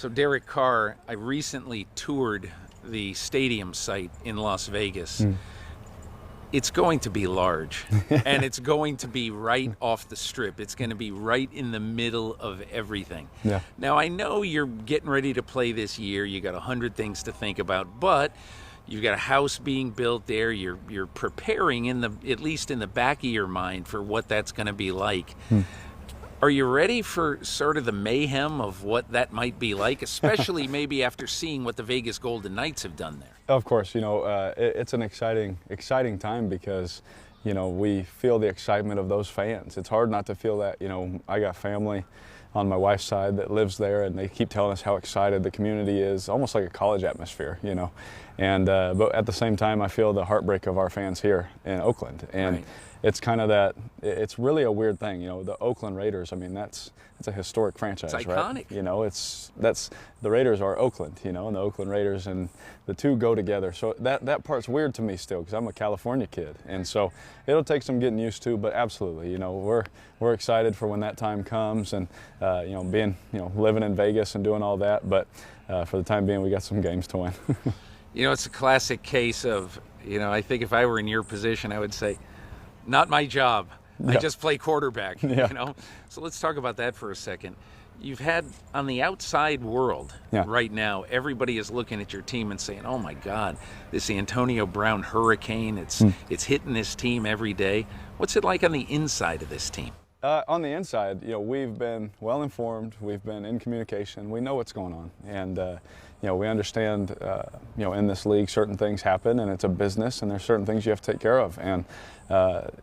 So Derek Carr, I recently toured the stadium site in Las Vegas. It's going to be large, and it's going to be right off the strip. It's going to be right in the middle of everything. Yeah. Now, I know you're getting ready to play this year. You got 100 things to think about, but you've got a house being built there. You're preparing at least in the back of your mind for what that's going to be like. Are you ready for sort of the mayhem of what that might be like, especially maybe after seeing what the Vegas Golden Knights have done there? Of course, it's an exciting time because, we feel the excitement of those fans. It's hard not to feel that. I got family on my wife's side that lives there, and they keep telling us how excited the community is, almost like a college atmosphere, And but at the same time, I feel the heartbreak of our fans here in Oakland, and Right. It's kind of that. It's really a weird thing, the Oakland Raiders. I mean, that's a historic franchise, It's right? iconic. That's the Raiders are Oakland, and the Oakland Raiders, and the two go together. So that part's weird to me still, because I'm a California kid, and so it'll take some getting used to. But absolutely, we're excited for when that time comes, and being living in Vegas and doing all that. But for the time being, we got some games to win. It's a classic case of, I think if I were in your position, I would say, not my job. I Yeah. just play quarterback, Yeah. So let's talk about that for a second. You've had, on the outside world right now, everybody is looking at your team and saying, oh my God, this Antonio Brown hurricane, it's hitting this team every day. What's it like on the inside of this team? On the inside, we've been well informed. We've been in communication. We know what's going on, and we understand. In this league, certain things happen, and it's a business, and there's certain things you have to take care of. And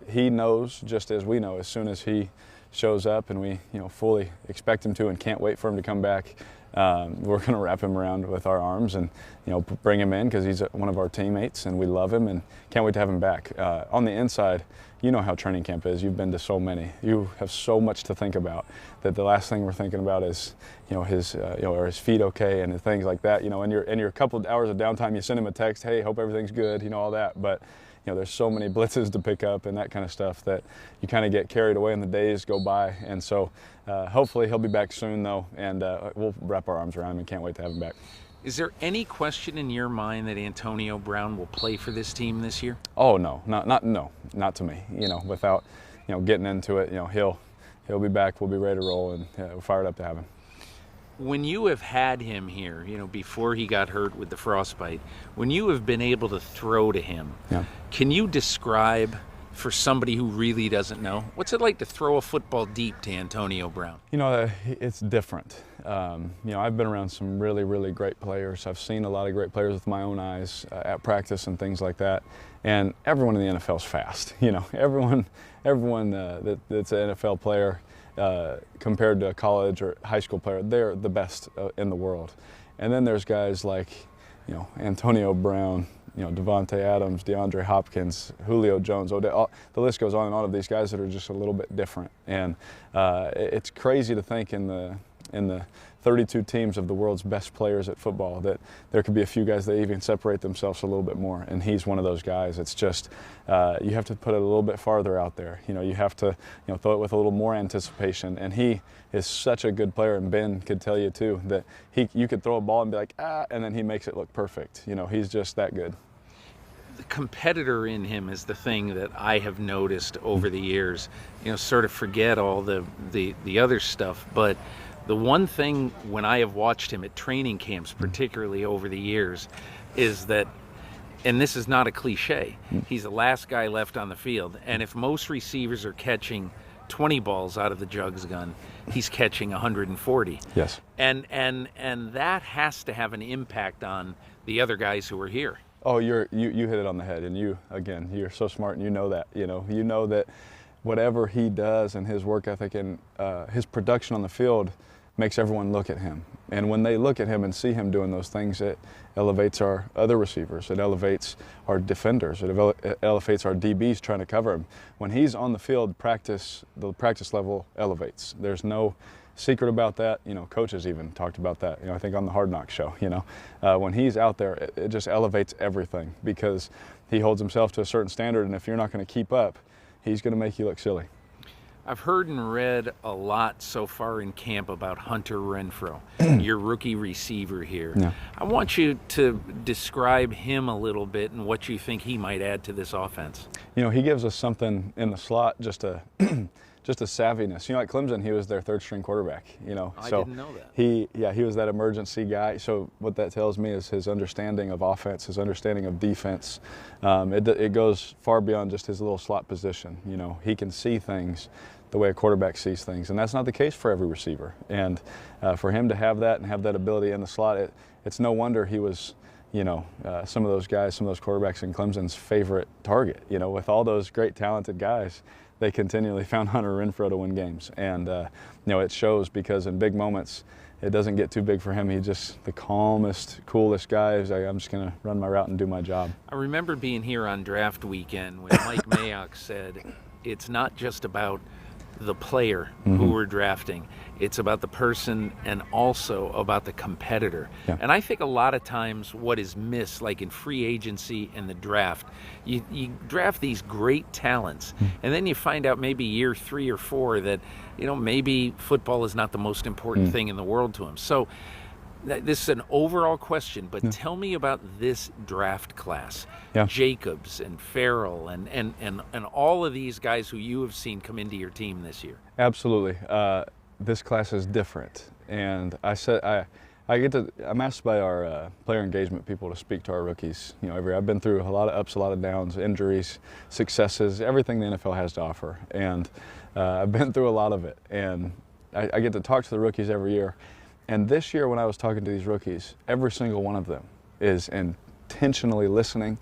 he knows, just as we know, as soon as he shows up, and we fully expect him to, and can't wait for him to come back. We're going to wrap him around with our arms and bring him in, because he's one of our teammates, and we love him, and can't wait to have him back. On the inside, you know how training camp is. You've been to so many. You have so much to think about that the last thing we're thinking about is, are his feet okay, and things like that. In your couple of hours of downtime, you send him a text, hey, hope everything's good, all that. But there's so many blitzes to pick up and that kind of stuff that you kind of get carried away, and the days go by. And so hopefully he'll be back soon, though, and we'll wrap our arms around him and can't wait to have him back. Is there any question in your mind that Antonio Brown will play for this team this year? Oh no, not to me. Without getting into it, he'll be back. We'll be ready to roll, and we're fired up to have him. When you have had him here, before he got hurt with the frostbite, when you have been able to throw to him, can you describe, for somebody who really doesn't know, what's it like to throw a football deep to Antonio Brown? It's different. I've been around some really, really great players. I've seen a lot of great players with my own eyes at practice and things like that. And everyone in the NFL is fast. Everyone that's an NFL player compared to a college or high school player, they're the best in the world. And then there's guys like, Antonio Brown, Devontae Adams, DeAndre Hopkins, Julio Jones, Odell, the list goes on and on of these guys that are just a little bit different. And it's crazy to think in the 32 teams of the world's best players at football that there could be a few guys that even separate themselves a little bit more, and he's one of those guys. It's just you have to put it a little bit farther out there. You have to throw it with a little more anticipation, and he is such a good player, and Ben could tell you too that you could throw a ball and be like, and then he makes it look perfect. He's just that good. The competitor in him is the thing that I have noticed over the years. Sort of forget all the other stuff, but the one thing when I have watched him at training camps, particularly over the years, is that, and this is not a cliche, he's the last guy left on the field. And if most receivers are catching 20 balls out of the jugs gun, he's catching 140. Yes. And that has to have an impact on the other guys who are here. Oh, you hit it on the head, and you're so smart, and you know that. You know that whatever he does and his work ethic and his production on the field makes everyone look at him. And when they look at him and see him doing those things, it elevates our other receivers. It elevates our defenders. It elevates our DBs trying to cover him. When he's on the field, the practice level elevates. There's no secret about that. Coaches even talked about that, I think on the Hard Knocks show, when he's out there, it just elevates everything, because he holds himself to a certain standard, and if you're not going to keep up, he's going to make you look silly. I've heard and read a lot so far in camp about Hunter Renfrow, your rookie receiver here. Yeah. I want you to describe him a little bit and what you think he might add to this offense. You know, he gives us something in the slot, just a savviness. You know, at Clemson, he was their third-string quarterback. You know, I so didn't know that. He was that emergency guy. So what that tells me is his understanding of offense, his understanding of defense. It goes far beyond just his little slot position. You know, he can see things the way a quarterback sees things, and that's not the case for every receiver. And for him to have that and have that ability in the slot, it's no wonder he was, you know, some of those guys, some of those quarterbacks in Clemson's favorite target. You know, with all those great talented guys, they continually found Hunter Renfrow to win games. And, you know, it shows because in big moments, it doesn't get too big for him. He's just the calmest, coolest guy. He's like, I'm just going to run my route and do my job. I remember being here on draft weekend when Mike Mayock said, it's not just about the player who we're drafting. It's about the person and also about the competitor. Yeah. And I think a lot of times what is missed, like in free agency and the draft, you draft these great talents, and then you find out maybe year 3 or 4 that, you know, maybe football is not the most important thing in the world to him. So this is an overall question, but tell me about this draft class. Yeah. Jacobs and Farrell and all of these guys who you have seen come into your team this year. Absolutely. This class is different. And I'm asked by our player engagement people to speak to our rookies. You know, I've been through a lot of ups, a lot of downs, injuries, successes, everything the NFL has to offer. And I've been through a lot of it. And I get to talk to the rookies every year. And this year when I was talking to these rookies, every single one of them is intentionally listening,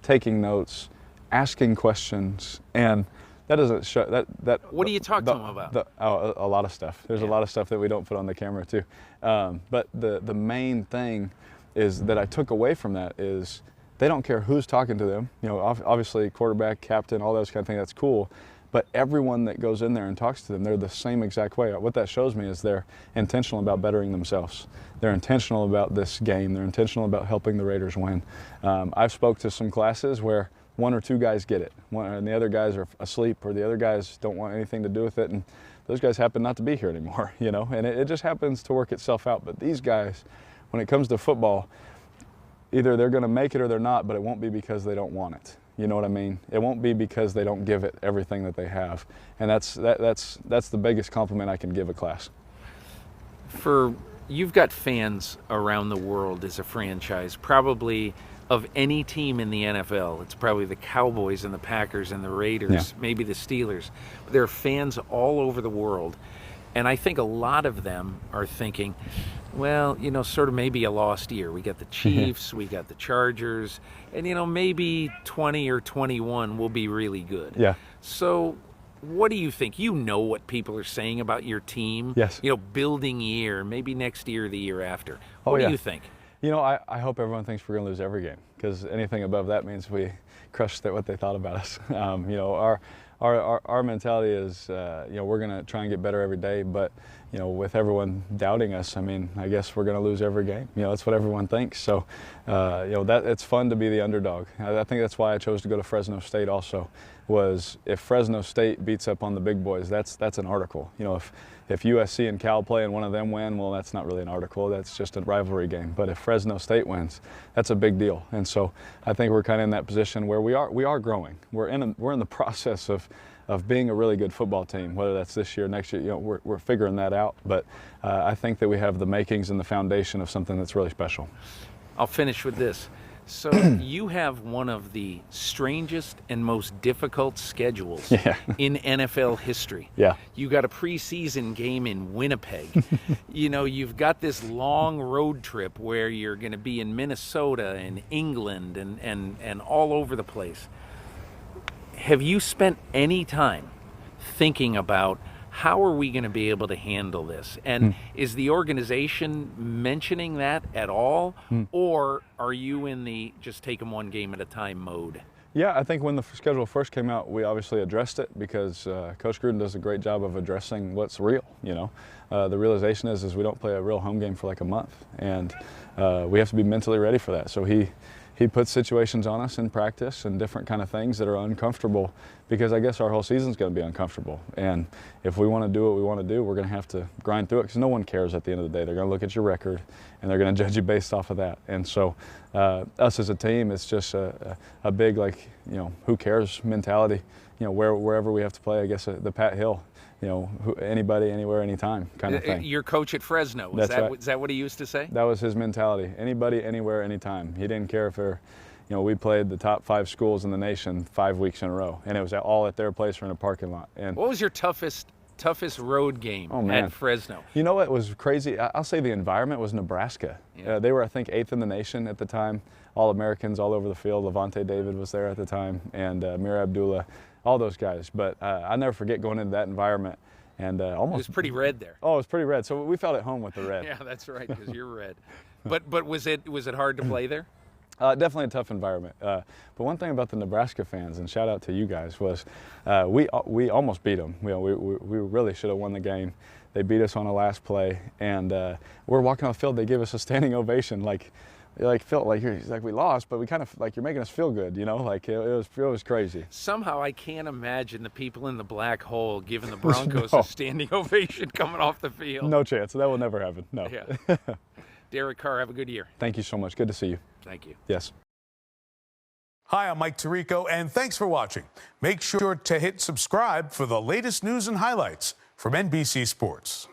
taking notes, asking questions, and that doesn't show that. What do you talk to them about? A lot of stuff. There's a lot of stuff that we don't put on the camera too. But the main thing is that I took away from that is they don't care who's talking to them. You know, obviously quarterback, captain, all those kind of things, that's cool. But everyone that goes in there and talks to them, they're the same exact way. What that shows me is they're intentional about bettering themselves. They're intentional about this game. They're intentional about helping the Raiders win. I've spoke to some classes where 1 or 2 guys get it, and the other guys are asleep, or the other guys don't want anything to do with it, and those guys happen not to be here anymore, you know, and it just happens to work itself out. But these guys, when it comes to football, either they're going to make it or they're not, but it won't be because they don't want it. You know what I mean? It won't be because they don't give it everything that they have, and that's the biggest compliment I can give a class. You've got fans around the world as a franchise, probably of any team in the NFL. It's probably the Cowboys and the Packers and the Raiders, maybe the Steelers. But there are fans all over the world, and I think a lot of them are thinking, well, you know, sort of maybe a lost year. We got the Chiefs, we got the Chargers, and, you know, maybe 20 or 21 will be really good. Yeah. So what do you think? You know what people are saying about your team? Yes. You know, building year, maybe next year or the year after. What do you think? You know, I hope everyone thinks we're going to lose every game, because anything above that means we crushed what they thought about us. You know, our mentality is, you know, we're going to try and get better every day, but, you know, with everyone doubting us, I mean, I guess we're going to lose every game. You know, that's what everyone thinks. So, you know, it's fun to be the underdog. I think that's why I chose to go to Fresno State also, was if Fresno State beats up on the big boys, that's an article. You know, if USC and Cal play and one of them win, well, that's not really an article. That's just a rivalry game. But if Fresno State wins, that's a big deal. And so I think we're kind of in that position where we are growing. We're in the process of being a really good football team, whether that's this year, next year. You know, we're figuring that out. But I think that we have the makings and the foundation of something that's really special. I'll finish with this. So you have one of the strangest and most difficult schedules in NFL history. Yeah. You got a preseason game in Winnipeg. You know, you've got this long road trip where you're going to be in Minnesota and England and all over the place. Have you spent any time thinking about how are we going to be able to handle this? And is the organization mentioning that at all? Or are you in the just take them one game at a time mode? Yeah, I think when the schedule first came out, we obviously addressed it because Coach Gruden does a great job of addressing what's real, you know. The realization is we don't play a real home game for like a month, and we have to be mentally ready for that. So he he puts situations on us in practice and different kind of things that are uncomfortable, because I guess our whole season's going to be uncomfortable. And if we want to do what we want to do, we're going to have to grind through it, because no one cares at the end of the day. They're going to look at your record and they're going to judge you based off of that. And so us as a team, it's just a big, like, who cares mentality. Wherever we have to play, I guess the Pat Hill, anybody, anywhere, anytime kind of thing. Your coach at Fresno, That's right. Is that what he used to say? That was his mentality. Anybody, anywhere, anytime. He didn't care if we played the top 5 schools in the nation 5 weeks in a row, and it was all at their place or in a parking lot. And what was your toughest road game at Fresno? You know what was crazy? I'll say the environment was Nebraska. Yeah. They were, I think, 8th in the nation at the time. All-Americans all over the field. Levante David was there at the time, and Mir Abdullah, all those guys. But I'll never forget going into that environment. And almost it was pretty red there. Oh, it was pretty red. So we felt at home with the red. Yeah, that's right, because you're red. But was it hard to play there? Definitely a tough environment. But one thing about the Nebraska fans, and shout out to you guys, was we almost beat them. We really should have won the game. They beat us on a last play, and we're walking on the field. They give us a standing ovation, felt like we lost, but we kind of you're making us feel good, Like it was crazy. Somehow I can't imagine the people in the black hole giving the Broncos a standing ovation coming off the field. No chance. That will never happen. No. Yeah. Derek Carr, have a good year. Thank you so much. Good to see you. Thank you. Yes. Hi, I'm Mike Tirico, and thanks for watching. Make sure to hit subscribe for the latest news and highlights from NBC Sports.